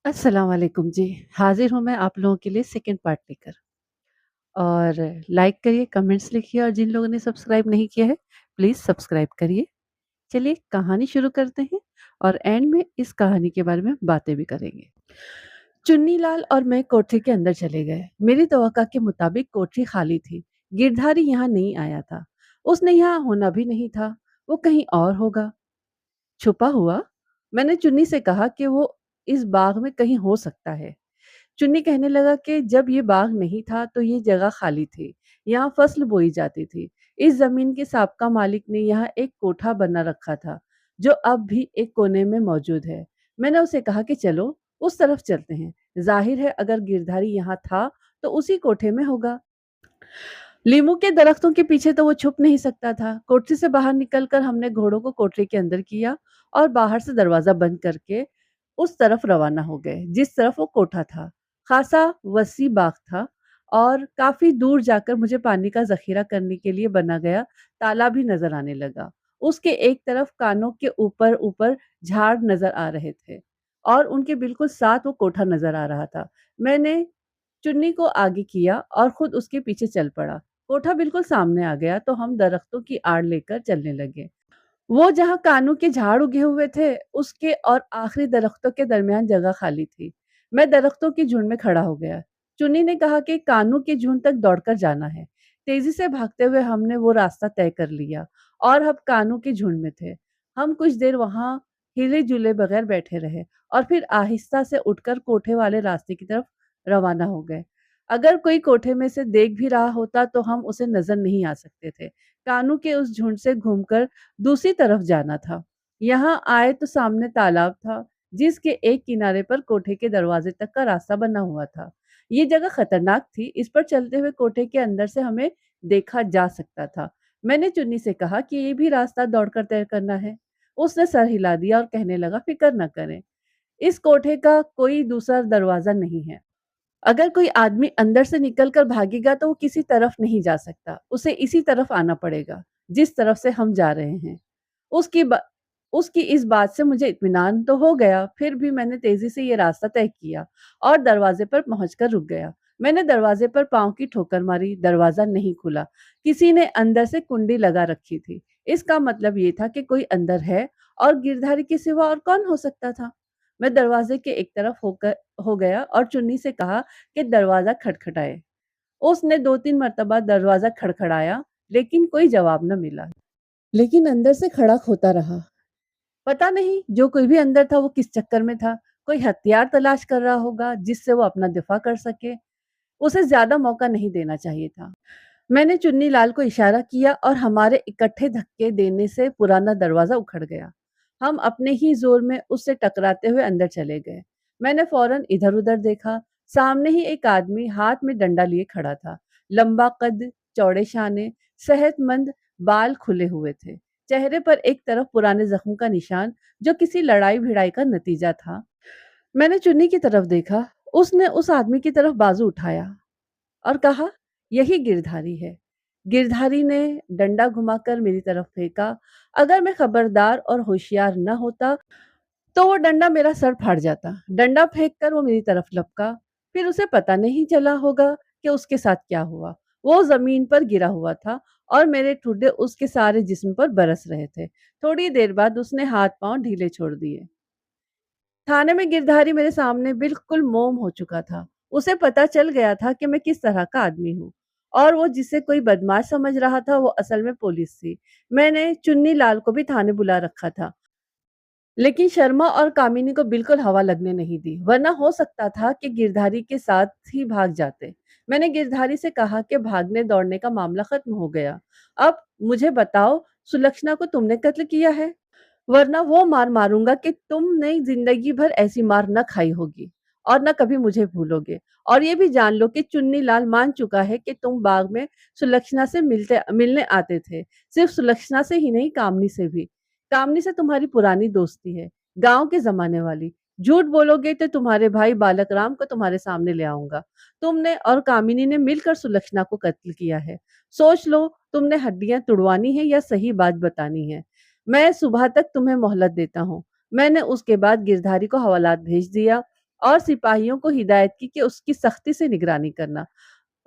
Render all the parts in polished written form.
अस्सलाम वालेकुम जी। हाज़िर हूँ मैं आप लोगों के लिए सेकंड पार्ट लेकर और लाइक करिए, कमेंट्स लिखिए और जिन लोगों ने सब्सक्राइब नहीं किया है, प्लीज़ सब्सक्राइब करिए। चलिए कहानी शुरू करते हैं और एंड में इस कहानी के बारे में बातें भी करेंगे। चुन्नीलाल और मैं कोठरी के अंदर चले गए। मेरी तवक्का के मुताबिक कोठरी खाली थी। गिरधारी यहाँ नहीं आया था। उसने यहाँ होना भी नहीं था। वो कहीं और होगा। छुपा हुआ? मैंने चुन्नी से कहा कि वो इस बाग में कहीं हो सकता है। चुन्नी कहने लगा कि जब ये बाग नहीं था तो ये जगह खाली थी। यहाँ फसल बोई जाती थी। इस जमीन के साबका मालिक ने यहाँ एक कोठा बना रखा था, जो अब भी एक कोने में मौजूद है। मैंने उसे कहा कि चलो उस तरफ चलते हैं। जाहिर है अगर गिरधारी यहाँ था तो उसी कोठे में होगा। लीमू के दरख्तों के पीछे तो वो छुप नहीं सकता था। कोठरी से बाहर निकलकर हमने घोड़ों को कोठरी के अंदर किया और बाहर से दरवाजा बंद करके उस तरफ रवाना हो गए जिस तरफ वो कोठा था। खासा वसी बाग था और काफी दूर जाकर मुझे पानी का जखीरा करने के लिए बना गया ताला भी नजर आने लगा। उसके एक तरफ कानों के ऊपर ऊपर झाड़ नजर आ रहे थे और उनके बिल्कुल साथ वो कोठा नजर आ रहा था। मैंने चुन्नी को आगे किया और खुद उसके पीछे चल पड़ा। कोठा बिल्कुल सामने आ गया तो हम दरख्तों की आड़ लेकर चलने लगे। वो जहाँ कानों के झाड़ उगे हुए थे, उसके और आखिरी दरख्तों के दरमियान जगह खाली थी। मैं दरख्तों की झुंड में खड़ा हो गया। चुन्नी ने कहा कि कानों की झुंड तक दौड़कर जाना है। तेजी से भागते हुए हमने वो रास्ता तय कर लिया और अब कानों की झुंड में थे। हम कुछ देर वहां हिले जुले बगैर बैठे रहे और फिर आहिस्ता से उठकर कोठे वाले रास्ते की तरफ रवाना हो गए। अगर कोई कोठे में से देख भी रहा होता तो हम उसे नजर नहीं आ सकते थे। कानू के उस झुंड से घूमकर दूसरी तरफ जाना था। यहाँ आए तो सामने तालाब था, जिसके एक किनारे पर कोठे के दरवाजे तक का रास्ता बना हुआ था। ये जगह खतरनाक थी। इस पर चलते हुए कोठे के अंदर से हमें देखा जा सकता था। मैंने चुन्नी से कहा कि ये भी रास्ता दौड़कर तय करना है। उसने सर हिला दिया और कहने लगा, फिक्र न करें, इस कोठे का कोई दूसरा दरवाजा नहीं है। अगर कोई आदमी अंदर से निकलकर भागेगा तो वो किसी तरफ नहीं जा सकता। उसे इसी तरफ आना पड़ेगा, जिस तरफ से हम जा रहे हैं। उसकी ब उसकी इस बात से मुझे इत्मीनान तो हो गया, फिर भी मैंने तेज़ी से ये रास्ता तय किया और दरवाज़े पर पहुँचकर रुक गया। मैंने दरवाज़े पर पाँव की ठोकर मारी, दरवाज़ा नहीं खुला। किसी ने अंदर से कुंडी लगा रखी थी। इसका मतलब ये था कि कोई अंदर है और गिरधारी के सिवा और कौन हो सकता था? मैं दरवाज़े के एक तरफ हो गया और चुन्नी से कहा कि दरवाज़ा खटखटाए। उसने 2-3 मर्तबा दरवाज़ा खड़खड़ाया, लेकिन कोई जवाब न मिला। लेकिन अंदर से खड़क होता रहा। पता नहीं जो कोई भी अंदर था वो किस चक्कर में था। कोई हथियार तलाश कर रहा होगा जिससे वो अपना दिफा कर सके। उसे ज़्यादा मौका नहीं देना चाहिए था। मैंने चुन्नी लाल को इशारा किया और हमारे इकट्ठे धक्के देने से पुराना दरवाज़ा उखड़ गया। हम अपने ही ज़ोर में उससे टकराते हुए अंदर चले गए। मैंने फ़ौरन इधर-उधर देखा। सामने ही एक आदमी हाथ में डंडा लिए खड़ा था। लंबा कद, चौड़े शाने, सेहतमंद, बाल खुले हुए थे। चेहरे पर एक तरफ पुराने ज़ख्म का निशान, जो किसी लड़ाई-भिड़ाई का नतीजा था। मैंने चुन्नी की तरफ देखा। उसने उस आदमी की तरफ बाजू उठाया और कहा, यही गिरधारी है। गिरधारी ने डंडा घुमाकर मेरी तरफ फेंका। अगर मैं खबरदार और होशियार न होता तो वो डंडा मेरा सर फाड़ जाता। डंडा फेंककर वो मेरी तरफ लपका। फिर उसे पता नहीं चला होगा कि उसके साथ क्या हुआ। वो जमीन पर गिरा हुआ था और मेरे ठुड्डे उसके सारे जिस्म पर बरस रहे थे। थोड़ी देर बाद उसने हाथ पांव ढीले छोड़ दिए। थाने में गिरधारी मेरे सामने बिल्कुल मौन हो चुका था। उसे पता चल गया था कि मैं किस तरह का आदमी हूँ और वो जिसे कोई बदमाश समझ रहा था वो असल में पुलिस थी। मैंने चुन्नी लाल को भी थाने बुला रखा था, लेकिन शर्मा और कामिनी को बिल्कुल हवा लगने नहीं दी, वरना हो सकता था कि गिरधारी के साथ ही भाग जाते। मैंने गिरधारी से कहा कि भागने दौड़ने का मामला खत्म हो गया। अब मुझे बताओ, सुलक्षणा को तुमने कत्ल किया है? वरना वो मार मारूंगा कि तुमने जिंदगी भर ऐसी मार न खाई होगी और न कभी मुझे भूलोगे। और ये भी जान लो कि चुन्नी लाल मान चुका है कि तुम बाग में सुलक्षणा से मिलने आते थे। सिर्फ सुलक्षणा से ही नहीं, कामनी से भी। कामनी से तुम्हारी पुरानी दोस्ती है, गांव के जमाने वाली। झूठ बोलोगे तो तुम्हारे भाई बालक राम को तुम्हारे सामने ले आऊंगा। तुमने और कामिनी ने मिलकर सुलक्षणा को कत्ल किया है। सोच लो, तुमने हड्डियां तुड़वानी है या सही बात बतानी है। मैं सुबह तक तुम्हें मोहलत देता हूँ। मैंने उसके बाद गिरधारी को हवालात भेज दिया। और सिपाहियों को हिदायत की कि उसकी सख्ती से निगरानी करना।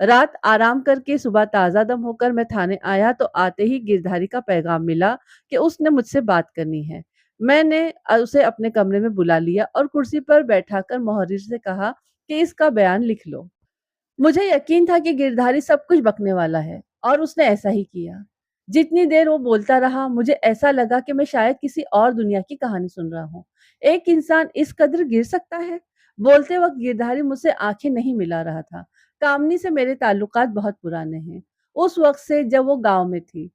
रात आराम करके सुबह ताज़ा दम होकर मैं थाने आया तो आते ही गिरधारी का पैगाम मिला कि उसने मुझसे बात करनी है। मैंने उसे अपने कमरे में बुला लिया और कुर्सी पर बैठाकर मुहर्रिर से कहा कि इसका बयान लिख लो। मुझे यकीन था कि गिरधारी सब कुछ बकने वाला है और उसने ऐसा ही किया। जितनी देर वो बोलता रहा, मुझे ऐसा लगा कि मैं शायद किसी और दुनिया की कहानी सुन रहा हूँ। एक इंसान इस कदर गिर सकता है? बोलते वक्त गिरधारी मुझसे आंखें नहीं मिला रहा था। कामनी से मेरे ताल्लुकात बहुत पुराने हैं, उस वक्त से जब वो गांव में थी।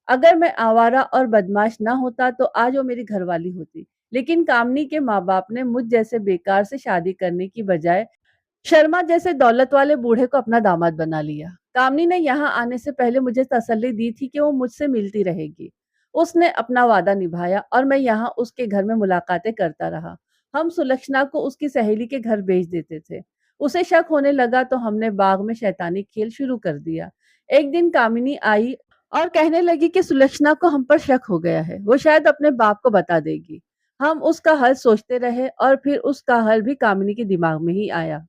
अगर मैं आवारा और बदमाश ना होता तो आज वो मेरी घरवाली होती। लेकिन कामनी के माँ बाप ने मुझ जैसे बेकार से शादी करने की बजाय शर्मा जैसे दौलत वाले बूढ़े को अपना दामाद बना लिया। कामनी ने यहाँ आने से पहले मुझे तसल्ली दी थी कि वो मुझसे मिलती रहेगी। उसने अपना वादा निभाया और मैं यहाँ उसके घर में मुलाकातें करता रहा। हम सुलक्षणा को उसकी सहेली के घर भेज देते थे। उसे शक होने लगा तो हमने बाग में शैतानी खेल शुरू कर दिया। एक दिन कामिनी आई और कहने लगी कि सुलक्षणा को हम पर शक हो गया है। वो शायद अपने बाप को बता देगी। हम उसका हल सोचते रहे और फिर उसका हल भी कामिनी के दिमाग में ही आया।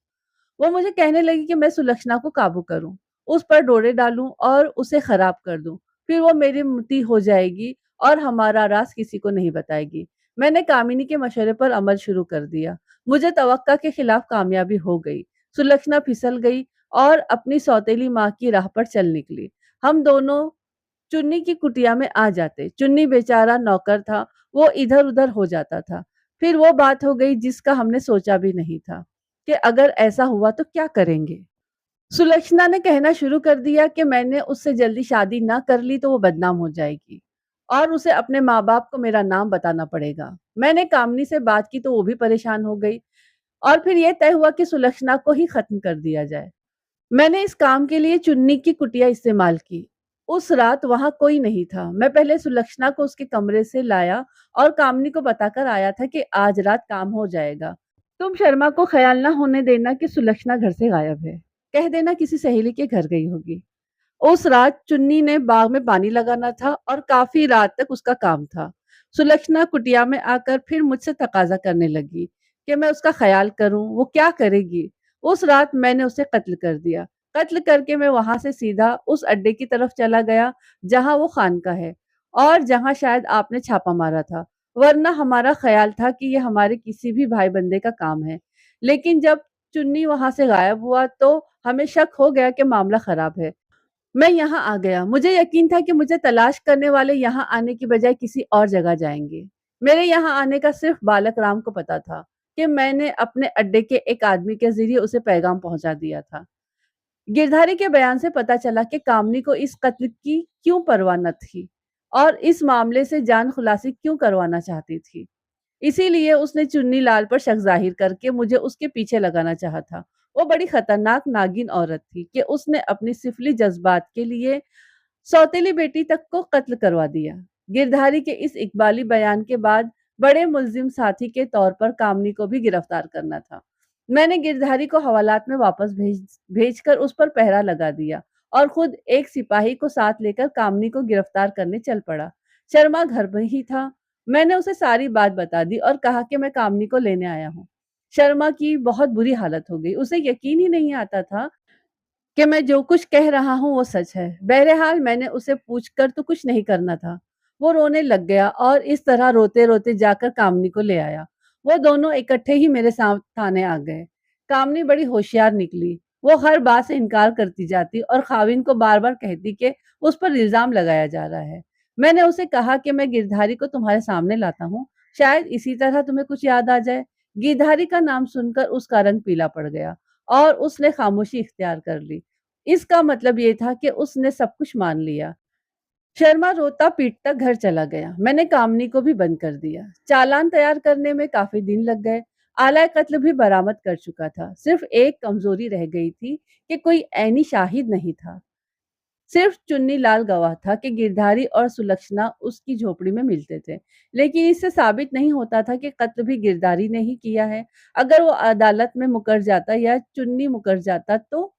वो मुझे कहने लगी कि मैं सुलक्षणा को काबू करूं, उस पर डोरे डालूं और उसे खराब कर दूं। फिर वो मेरी मुती हो जाएगी और हमारा राज किसी को नहीं बताएगी। मैंने कामिनी के मशवरे पर अमल शुरू कर दिया। मुझे तवक्का के खिलाफ कामयाबी हो गई। सुलक्षणा फिसल गई और अपनी सौतेली माँ की राह पर चल निकली। हम दोनों चुन्नी की कुटिया में आ जाते। चुन्नी बेचारा नौकर था, वो इधर उधर हो जाता था। फिर वो बात हो गई जिसका हमने सोचा भी नहीं था कि अगर ऐसा हुआ तो क्या करेंगे। सुलक्षणा ने कहना शुरू कर दिया कि मैंने उससे जल्दी शादी ना कर ली तो वो बदनाम हो जाएगी और उसे अपने माँ बाप को मेरा नाम बताना पड़ेगा। मैंने कामनी से बात की तो वो भी परेशान हो गई और फिर ये तय हुआ कि सुलक्षणा को ही खत्म कर दिया जाए। मैंने इस काम के लिए चुन्नी की कुटिया इस्तेमाल की। उस रात वहां कोई नहीं था। मैं पहले सुलक्षणा को उसके कमरे से लाया और कामनी को बताकर आया था कि आज रात काम हो जाएगा। तुम शर्मा को ख्याल ना होने देना कि सुलक्षणा घर से गायब है। कह देना किसी सहेली के घर गई होगी। उस रात चुन्नी ने बाग में पानी लगाना था और काफी रात तक उसका काम था। सुलक्षणा कुटिया में आकर फिर मुझसे तकाजा करने लगी कि मैं उसका ख्याल करूं। वो क्या करेगी? उस रात मैंने उसे कत्ल कर दिया। कत्ल करके मैं वहां से सीधा उस अड्डे की तरफ चला गया जहां वो खानका है और जहां शायद आपने छापा मारा था। वरना हमारा ख्याल था कि ये हमारे किसी भी भाई बंदे का काम है। लेकिन जब चुन्नी वहां से गायब हुआ तो हमें शक हो गया कि मामला खराब है। मैं यहाँ आ गया। मुझे यकीन था कि मुझे तलाश करने वाले यहाँ आने की बजाय किसी और जगह जाएंगे। मेरे यहाँ आने का सिर्फ बालक राम को पता था कि मैंने अपने अड्डे के एक आदमी के जरिए उसे पैगाम पहुंचा दिया था। गिरधारी के बयान से पता चला कि कामनी को इस कत्ल की क्यों परवाह न थी और इस मामले से जान खुलासी क्यों करवाना चाहती थी। इसीलिए उसने चुन्नी लाल पर शक जाहिर करके मुझे उसके पीछे लगाना चाहा था। वो बड़ी खतरनाक नागिन औरत थी कि उसने अपनी सिफली जज्बात के लिए सौतेली बेटी तक को कत्ल करवा दिया। गिरधारी के इस इकबाली बयान के बाद बड़े मुल्जिम साथी के तौर पर कामनी को भी गिरफ्तार करना था। मैंने गिरधारी को हवालात में वापस भेजकर उस पर पहरा लगा दिया और खुद एक सिपाही को साथ लेकर कामनी को गिरफ्तार करने चल पड़ा। शर्मा घर में ही था। मैंने उसे सारी बात बता दी और कहा कि मैं कामनी को लेने आया हूँ। शर्मा की बहुत बुरी हालत हो गई। उसे यकीन ही नहीं आता था कि मैं जो कुछ कह रहा हूँ वो सच है। बहरहाल मैंने उसे पूछकर तो कुछ नहीं करना था। वो रोने लग गया और इस तरह रोते-रोते जाकर कामनी को ले आया। वो दोनों इकट्ठे ही मेरे थाने आ गए। कामनी बड़ी होशियार निकली। वो हर बात से इनकार करती जाती और खाविन को बार-बार कहती कि उस पर इल्ज़ाम लगाया जा रहा है। मैंने उसे कहा कि मैं गिरधारी को तुम्हारे सामने लाता हूँ, शायद इसी तरह तुम्हें कुछ याद आ जाए। गिरधारी का नाम सुनकर उसका रंग पीला पड़ गया और उसने खामोशी इख्तियार कर ली। इसका मतलब ये था कि उसने सब कुछ मान लिया। शर्मा रोता-पीटता घर चला गया। मैंने कामनी को भी बंद कर दिया। चालान तैयार करने में काफ़ी दिन लग गए। आला कत्ल भी बरामद कर चुका था। सिर्फ एक कमज़ोरी रह गई थी कि कोई ऐनी शाहिद नहीं था। सिर्फ चुन्नी लाल गवाह था कि गिरधारी और सुलक्षणा उसकी झोपड़ी में मिलते थे। लेकिन इससे साबित नहीं होता था कि कत्ल भी गिरधारी ने ही किया है। अगर वो अदालत में मुकर जाता या चुन्नी मुकर जाता तो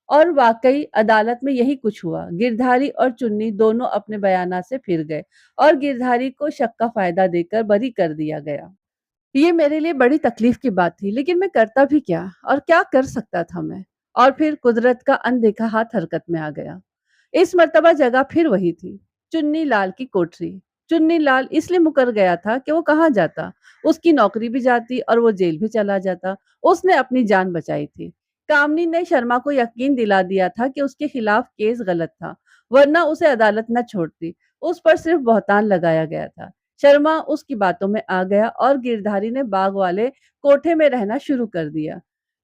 और वाकई अदालत में यही कुछ हुआ। गिरधारी और चुन्नी दोनों अपने बयानात से फिर गए और गिरधारी को शक का फायदा देकर बरी कर दिया गया। ये मेरे लिए बड़ी तकलीफ की बात थी, लेकिन मैं करता भी क्या और क्या कर सकता था मैं? और फिर कुदरत का अनदेखा हाथ हरकत में आ गया। इस मर्तबा जगह फिर वही थी, चुन्नी लाल की कोठरी। चुन्नी लाल इसलिए मुकर गया था कि वो कहाँ जाता, उसकी नौकरी भी जाती और वो जेल भी चला जाता। उसने अपनी जान बचाई थी। कामनी ने शर्मा को यकीन दिला दिया था कि उसके खिलाफ केस गलत था, वरना उसे अदालत न छोड़ती। उस पर सिर्फ बहतान लगाया गया था। शर्मा उसकी बातों में आ गया और गिरधारी ने बाग वाले कोठे में रहना शुरू कर दिया।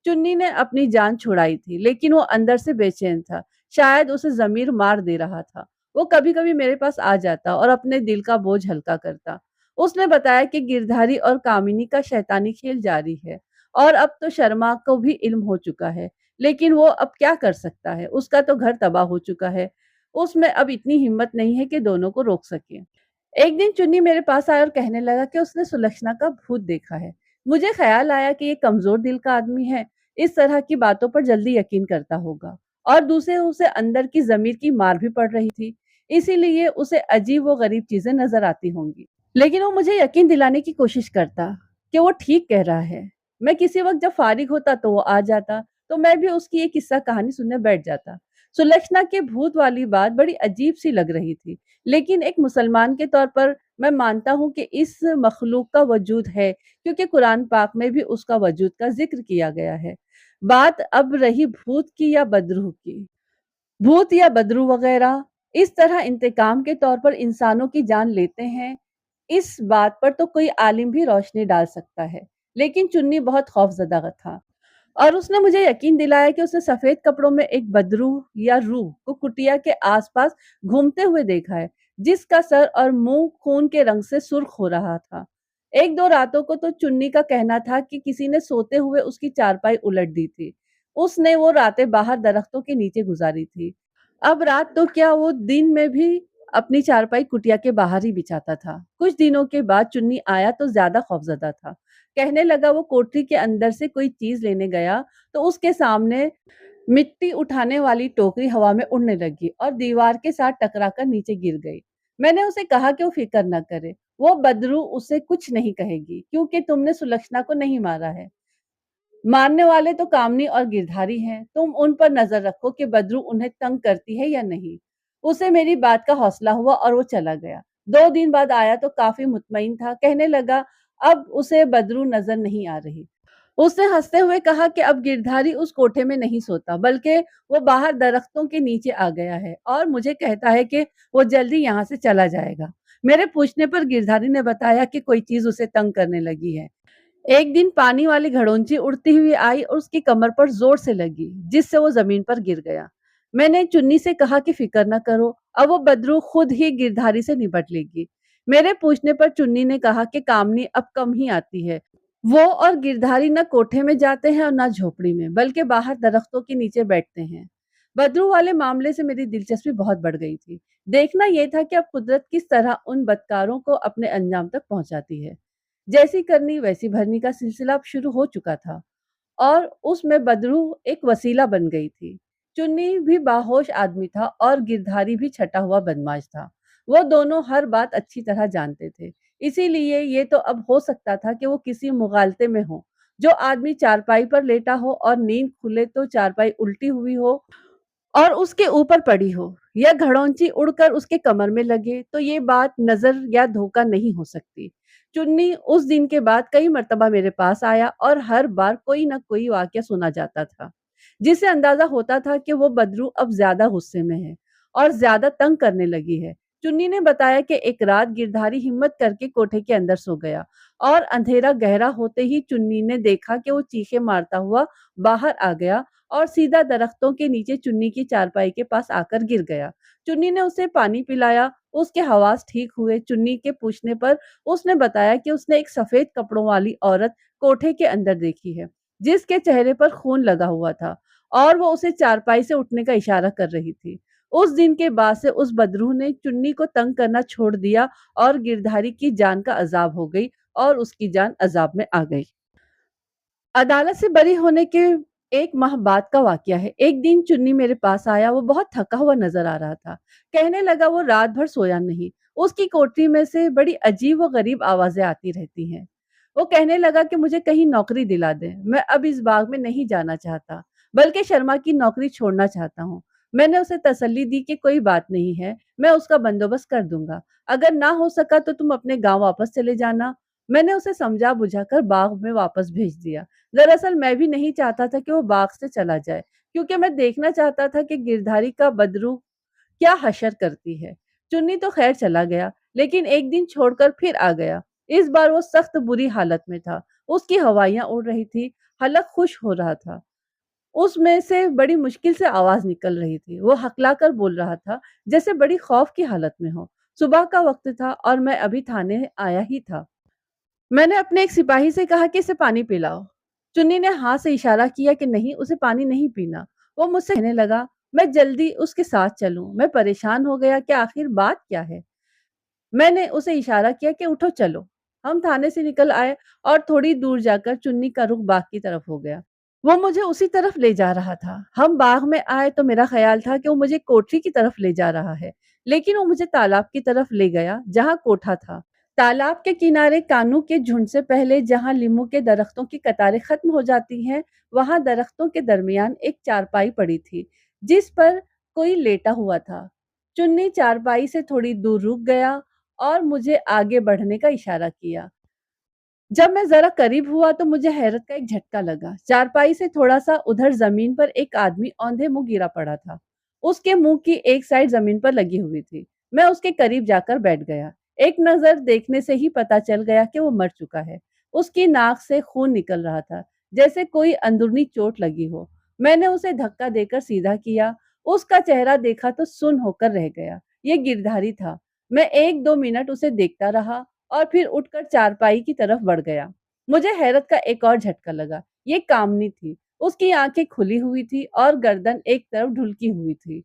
चुन्नी ने अपनी जान छुड़ाई थी, लेकिन वो अंदर से बेचैन था। शायद उसे ज़मीर मार दे रहा था। वो कभी-कभी मेरे पास आ जाता और अपने दिल का बोझ हल्का करता। उसने बताया कि गिरधारी और कामिनी का शैतानी खेल जारी है और अब तो शर्मा को भी इल्म हो चुका है। लेकिन वो अब क्या कर सकता है? उसका तो घर तबाह हो चुका है। उसमें अब इतनी हिम्मत नहीं है कि दोनों को रोक सके। एक दिन चुन्नी मेरे पास आया और कहने लगा कि उसने सुलक्षणा का भूत देखा है। मुझे ख्याल आया कि ये कमजोर दिल का आदमी है, इस तरह की बातों पर जल्दी यकीन करता होगा। और दूसरे उसे अंदर की जमीर की मार भी पड़ रही थी, इसीलिए उसे अजीब व गरीब चीजें नजर आती होंगी। लेकिन वो मुझे यकीन दिलाने की कोशिश करता कि वो ठीक कह रहा है। मैं किसी वक्त जब फारिग होता तो वो आ जाता, तो मैं भी उसकी एक किस्सा कहानी सुनने बैठ जाता। सुलक्षणा के भूत वाली बात बड़ी अजीब सी लग रही थी, लेकिन एक मुसलमान के तौर पर मैं मानता हूँ कि इस मखलूक का वजूद है, क्योंकि कुरान पाक में भी उसका वजूद का जिक्र किया गया है। बात अब रही भूत की या बदरूह की। भूत या बदरू वगैरह इस तरह इंतकाम के तौर पर इंसानों की जान लेते हैं, इस बात पर तो कोई आलिम भी रोशनी डाल सकता है। लेकिन चुन्नी बहुत खौफजदा था और उसने मुझे यकीन दिलाया कि उसने सफेद कपड़ों में एक बदरू या रूह को कुटिया के आसपास घूमते हुए देखा है, जिसका सर और मुंह खून के रंग से सुर्ख हो रहा था। एक दो रातों को तो चुन्नी का कहना था कि किसी ने सोते हुए उसकी चारपाई उलट दी थी। उसने वो रातें बाहर दरख्तों के नीचे गुजारी थी। अब रात तो क्या, वो दिन में भी अपनी चारपाई कुटिया के बाहर ही बिछाता था। कुछ दिनों के बाद चुन्नी आया तो ज्यादा खौफजदा था। कहने लगा वो कोठरी के अंदर से कोई चीज लेने गया तो उसके सामने मिट्टी उठाने वाली टोकरी हवा में उड़ने लगी और दीवार के साथ टकराकर नीचे गिर गई। मैंने उसे कहा कि वो फिक्र न करे, वो बदरू उसे कुछ नहीं कहेगी, क्योंकि तुमने सुलक्षणा को नहीं मारा है। मारने वाले तो कामनी और गिरधारी हैं, तुम उन पर नजर रखो कि बदरू उन्हें तंग करती है या नहीं। उसे मेरी बात का हौसला हुआ और वो चला गया। 2 दिन बाद आया तो काफी मुतमईन था। कहने लगा अब उसे बदरू नजर नहीं आ रही। उसने हंसते हुए कहा कि अब गिरधारी उस कोठे में नहीं सोता, बल्कि वो बाहर दरख्तों के नीचे आ गया है और मुझे कहता है कि वो जल्दी यहाँ से चला जाएगा। मेरे पूछने पर गिरधारी ने बताया कि कोई चीज उसे तंग करने लगी है। एक दिन पानी वाली घड़ोंची उड़ती हुई आई और उसकी कमर पर जोर से लगी, जिससे वो जमीन पर गिर गया। मैंने चुन्नी से कहा कि फिक्र न करो, अब वो बदरू खुद ही गिरधारी से निपट लेगी। मेरे पूछने पर चुन्नी ने कहा कि कामनी अब कम ही आती है। वो और गिरधारी न कोठे में जाते हैं और न झोपड़ी में, बल्कि बाहर दरख्तों के नीचे बैठते हैं। बदरू वाले मामले से मेरी दिलचस्पी बहुत बढ़ गई थी। देखना यह था कि अब कुदरत किस तरह उन बदकारों को अपने अंजाम तक पहुंचाती है। जैसी करनी वैसी भरनी का सिलसिला अब शुरू हो चुका था और उसमें बदरू एक वसीला बन गई थी। चुन्नी भी बाहोश आदमी था और गिरधारी भी छटा हुआ बदमाश था। वो दोनों हर बात अच्छी तरह जानते थे। इसीलिए ये तो अब हो सकता था कि वो किसी मुगालते में हो। जो आदमी चारपाई पर लेटा हो और नींद खुले तो चारपाई उल्टी हुई हो और उसके ऊपर पड़ी हो, या घड़ौंची उड़कर उसके कमर में लगे, तो ये बात नजर या धोखा नहीं हो सकती। चुन्नी उस दिन के बाद कई मर्तबा मेरे पास आया और हर बार कोई ना कोई वाक्य सुना जाता था, जिससे अंदाजा होता था कि वो बदरू अब ज्यादा गुस्से में है और ज्यादा तंग करने लगी है। चुन्नी ने बताया कि एक रात गिरधारी हिम्मत करके कोठे के अंदर सो गया और अंधेरा गहरा होते ही चुन्नी ने देखा कि वो चीखे मारता हुआ बाहर आ गया और सीधा दरख्तों के नीचे चुन्नी की चारपाई के पास आकर गिर गया। चुन्नी ने उसे पानी पिलाया, उसके हवास ठीक हुए। चुन्नी के पूछने पर उसने बताया कि उसने एक सफेद कपड़ों वाली औरत कोठे के अंदर देखी है, जिसके चेहरे पर खून लगा हुआ था और वो उसे चारपाई से उठने का इशारा कर रही थी। उस दिन के बाद से उस बदरूह ने चुन्नी को तंग करना छोड़ दिया और गिरधारी की जान का अजाब हो गई और उसकी जान अजाब में आ गई। अदालत से बरी होने के 1 माह बाद का वाकया है। एक दिन चुन्नी मेरे पास आया, वो बहुत थका हुआ नज़र आ रहा था। कहने लगा वो रात भर सोया नहीं। उसकी कोठरी में से बड़ी अजीब व गरीब आवाज़ें आती रहती हैं। वो कहने लगा कि मुझे कहीं नौकरी दिला दें। मैं अब इस बाग में नहीं जाना चाहता, बल्कि शर्मा की नौकरी छोड़ना चाहता हूँ। मैंने उसे तसल्ली दी कि कोई बात नहीं है, मैं उसका बंदोबस्त कर दूँगा। अगर ना हो सका तो तुम अपने गाँव वापस चले जाना। मैंने उसे समझा-बुझाकर बाग में वापस भेज दिया। दरअसल मैं भी नहीं चाहता था कि वो बाग से चला जाए, क्योंकि मैं देखना चाहता था कि गिरधारी का बदरू क्या हशर करती है। चुन्नी तो खैर चला गया, लेकिन एक दिन छोड़कर फिर आ गया। इस बार वो सख्त बुरी हालत में था। उसकी हवाइयाँ उड़ रही थी, हलक खुश हो रहा था। उसमें से बड़ी मुश्किल से आवाज़ निकल रही थी। वो हकलाकर बोल रहा था, जैसे बड़ी खौफ की हालत में हो। सुबह का वक़्त था और मैं अभी थाने आया ही था। मैंने अपने एक सिपाही से कहा कि इसे पानी पिलाओ। चुन्नी ने हाथ से इशारा किया कि नहीं, उसे पानी नहीं पीना। वो मुझसे कहने लगा, मैं जल्दी उसके साथ चलूँ। मैं परेशान हो गया कि आखिर बात क्या है? मैंने उसे इशारा किया कि उठो चलो। हम थाने से निकल आए और थोड़ी दूर जाकर चुन्नी का रुख बाग की तरफ हो गया। वो मुझे उसी तरफ ले जा रहा था। हम बाग में आए तो मेरा ख्याल था कि वो मुझे कोठरी की तरफ ले जा रहा है, लेकिन वो मुझे तालाब की तरफ ले गया जहाँ कोठा था। तालाब के किनारे कानू के झुंड से पहले जहाँ लीमू के दरख्तों की कतारें खत्म हो जाती हैं, वहां दरख्तों के दरमियान एक चारपाई पड़ी थी, जिस पर कोई लेटा हुआ था। चुन्नी चारपाई से थोड़ी दूर रुक गया और मुझे आगे बढ़ने का इशारा किया। जब मैं ज़रा करीब हुआ तो मुझे हैरत का एक झटका लगा। चारपाई से थोड़ा-सा उधर ज़मीन पर एक आदमी औंधे मुँह गिरा पड़ा था। उसके मुँह की एक साइड ज़मीन पर लगी हुई थी। मैं उसके करीब जाकर बैठ गया। एक नज़र देखने से ही पता चल गया कि वो मर चुका है। उसकी नाक से खून निकल रहा था, जैसे कोई अंदरूनी चोट लगी हो। मैंने उसे धक्का देकर सीधा किया। उसका चेहरा देखा तो सुन्न होकर रह गया। ये गिरधारी था। मैं 1-2 मिनट उसे देखता रहा और फिर उठकर चारपाई की तरफ बढ़ गया। मुझे हैरत का एक और झटका लगा। ये कामनी थी। उसकी आंखें खुली हुई थी और गर्दन एक तरफ ढुलकी हुई थी।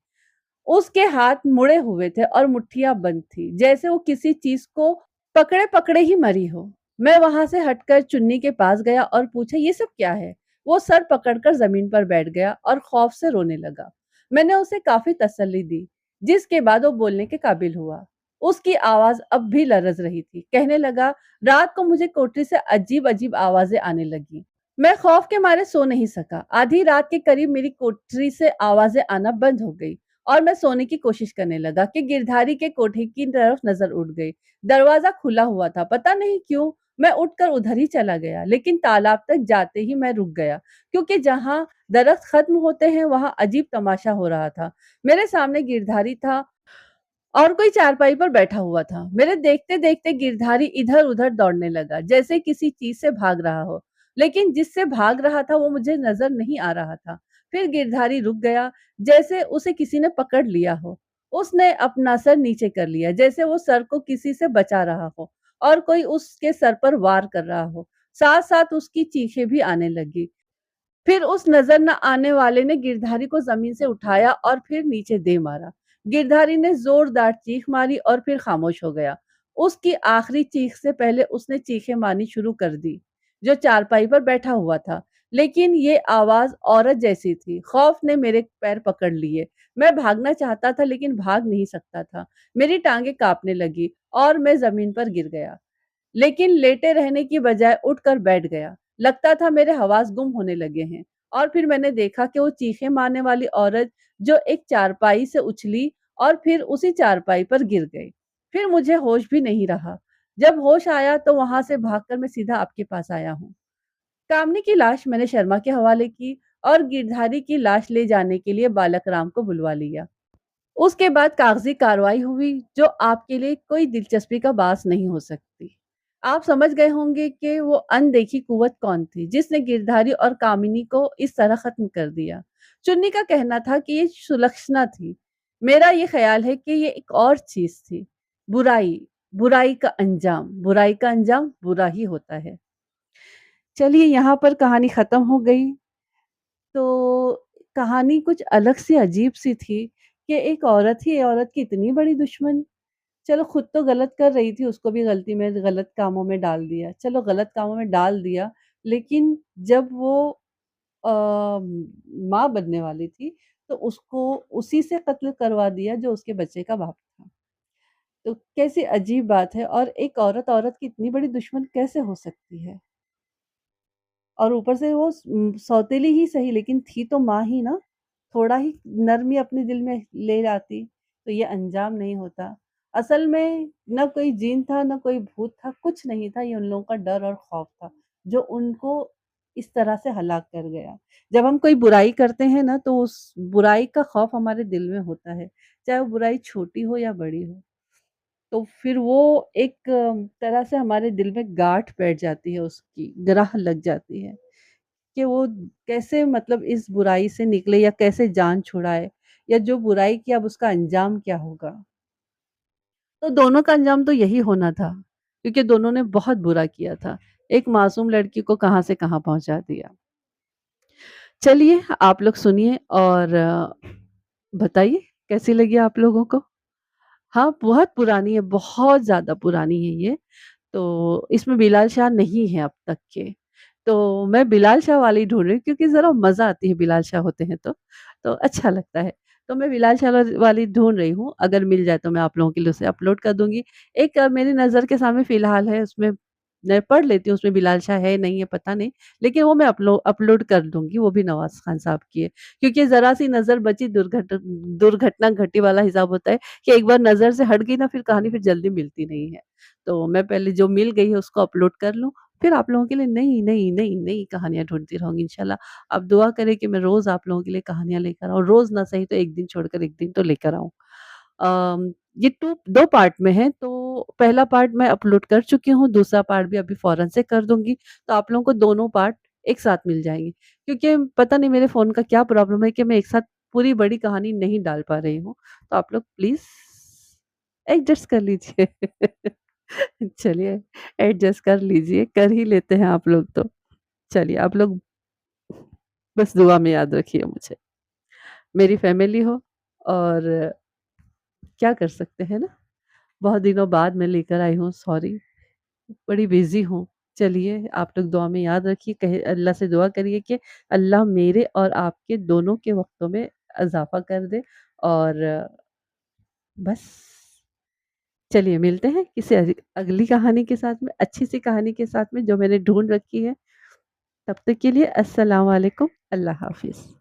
उसके हाथ मुड़े हुए थे और मुट्ठियां बंद थी, जैसे वो किसी चीज को पकड़े-पकड़े ही मरी हो। मैं वहां से हटकर चुन्नी के पास गया और पूछा, ये सब क्या है? वो सर पकड़कर जमीन पर बैठ गया और खौफ से रोने लगा। मैंने उसे काफी तसल्ली दी, जिसके बाद वो बोलने के काबिल हुआ। उसकी आवाज अब भी लरज रही थी। कहने लगा, रात को मुझे कोठरी से अजीब-अजीब आवाजें आने लगी। मैं खौफ के मारे सो नहीं सका। आधी रात के करीब मेरी कोठरी से आवाजें आना बंद हो गई और मैं सोने की कोशिश करने लगा कि गिरधारी के कोठे की तरफ नजर उड़ गई। दरवाजा खुला हुआ था। पता नहीं क्यों मैं उठकर उधर ही चला गया, लेकिन तालाब तक जाते ही मैं रुक गया, क्योंकि जहाँ दरख्त खत्म होते हैं वहां अजीब तमाशा हो रहा था। मेरे सामने गिरधारी था और कोई चारपाई पर बैठा हुआ था। मेरे देखते-देखते गिरधारी इधर-उधर दौड़ने लगा, जैसे किसी चीज़ से भाग रहा हो। लेकिन जिससे भाग रहा था वो मुझे नज़र नहीं आ रहा था। फिर गिरधारी रुक गया, जैसे उसे किसी ने पकड़ लिया हो। उसने अपना सर नीचे कर लिया, जैसे वो सर को किसी से बचा रहा हो और कोई उसके सर पर वार कर रहा हो। साथ-साथ उसकी चीखें भी आने लगी। फिर उस नजर न आने वाले ने गिरधारी को जमीन से उठाया और फिर नीचे दे मारा। गिरधारी ने जोरदार चीख मारी और फिर खामोश हो गया। उसकी आखिरी चीख से पहले उसने चीखें मारनी शुरू कर दी, जो चारपाई पर बैठा हुआ था। लेकिन ये आवाज औरत जैसी थी। खौफ ने मेरे पैर पकड़ लिए। मैं भागना चाहता था, लेकिन भाग नहीं सकता था। मेरी टांगे कांपने लगी और मैं जमीन पर गिर गया। लेकिन लेटे रहने की बजाय उठकर बैठ गया। लगता था मेरे हवास गुम होने लगे हैं। और फिर मैंने देखा कि वो चीखें मारने वाली औरत जो एक चारपाई से उछली और फिर उसी चारपाई पर गिर गई। फिर मुझे होश भी नहीं रहा। जब होश आया तो वहां से भागकर मैं सीधा आपके पास आया हूँ। कामनी की लाश मैंने शर्मा के हवाले की और गिरधारी की लाश ले जाने के लिए बालक राम को बुलवा लिया। उसके बाद कागजी कार्रवाई हुई, जो आपके लिए कोई दिलचस्पी का बास नहीं हो सकती। आप समझ गए होंगे कि वो अनदेखी कुव्वत कौन थी, जिसने गिरधारी और कामिनी को इस तरह खत्म कर दिया। चुन्नी का कहना था कि ये सुलक्षणा थी। मेरा ये ख्याल है कि ये एक और चीज थी। बुराई, बुराई का अंजाम बुरा ही होता है। चलिए, यहाँ पर कहानी खत्म हो गई। तो कहानी कुछ अलग सी अजीब-सी थी कि एक औरत ही औरत की इतनी बड़ी दुश्मन। चलो, खुद तो गलत कर रही थी, उसको भी गलती में गलत कामों में डाल दिया। चलो, गलत कामों में डाल दिया, लेकिन जब वो अ, माँ बनने वाली थी, तो उसको उसी से कत्ल करवा दिया जो उसके बच्चे का बाप था। तो कैसी अजीब बात है और एक औरत औरत की इतनी बड़ी दुश्मन कैसे हो सकती है? और ऊपर से वो सौतेली ही सही लेकिन थी तो माँ ही ना, थोड़ा ही नरमी अपने दिल में ले आती, तो ये अंजाम नहीं होता। असल में ना कोई जीन था, ना कोई भूत था, कुछ नहीं था, ये उन लोगों का डर और खौफ था, जो उनको इस तरह से हलाक कर गया। जब हम कोई बुराई करते हैं ना, तो उस बुराई का खौफ हमारे दिल में होता है, चाहे वो बुराई छोटी हो या बड़ी हो। तो फिर वो एक तरह से हमारे दिल में गाँठ बैठ जाती है उसकी, ग्रह लग जाती है। कि वो कैसे मतलब इस बुराई से निकले या कैसे जान छुड़ाए या जो बुराई की अब उसका अंजाम क्या होगा? तो दोनों का अंजाम तो यही होना था, क्योंकि दोनों ने बहुत बुरा किया था। एक मासूम लड़की को कहाँ से कहाँ पहुँचा दिया। चलिए आप लोग सुनिए और बताइए कैसी लगी आप लोगों को? हाँ, बहुत पुरानी है, बहुत ज़्यादा पुरानी है ये। तो इसमें बिलाल शाह नहीं है अब तक के। तो मैं बिलाल शाह वाली ढूँढ रही हूँ क्योंकि ज़रा मज़ा आती है बिलाल शाह होते हैं तो अच्छा लगता है। तो मैं बिलाल शाह वाली ढूँढ रही हूँ, अगर मिल जाए तो मैं आप लोगों के लिए उसे अपलोड कर दूँगी। एक मेरी नज़र के सामने फ़िलहाल है उसमें मैं पढ़ लेती हूँ उसमें बिलाल शाह है नहीं है पता नहीं, लेकिन वो मैं अपलोड कर दूँगी, वो भी नवाज़ खान साहब की है। क्योंकि ज़रा-सी नज़र बची दुर्घटना घटी वाला हिसाब होता है कि एक बार नज़र से हट गई ना फिर कहानी फिर जल्दी मिलती नहीं है। तो मैं पहले जो मिल गई है उसको अपलोड कर लूँ, फिर आप लोगों के लिए नई कहानियाँ ढूँढती रहूँगी इंशाल्लाह। आप दुआ करें कि मैं रोज़ आप लोगों के लिए कहानियाँ लेकर आऊँ, रोज़ ना सही तो 1 दिन छोड़कर 1 दिन तो लेकर आऊँ। ये 2 पार्ट में है, तो पहला पार्ट मैं अपलोड कर चुकी हूँ, दूसरा पार्ट भी अभी फ़ौरन से कर दूँगी, तो आप लोगों को दोनों पार्ट एक साथ मिल जाएँगे। क्योंकि पता नहीं मेरे फ़ोन का क्या प्रॉब्लम है कि मैं एक साथ पूरी बड़ी कहानी नहीं डाल पा रही हूँ, तो आप लोग प्लीज़ एडजस्ट कर लीजिए। चलिए एडजस्ट कर लीजिए, कर ही लेते हैं आप लोग तो। चलिए आप लोग बस दुआ में याद रखिए मुझे। मेरी फैमिली हो और क्या कर सकते हैं ना? बहुत दिनों बाद मैं लेकर आई हूँ, सॉरी, बड़ी बिज़ी हूँ। चलिए आप लोग दुआ में याद रखिए, कहे अल्लाह से दुआ करिए कि अल्लाह मेरे और आपके दोनों के वक़्तों में इज़ाफ़ा कर दे और बस चलिए मिलते हैं किसी अगली कहानी के साथ में, अच्छी-सी कहानी के साथ में जो मैंने ढूँढ रखी है। तब तक के लिए अस्सलाम वालेकुम, अल्लाह हाफ़िज़।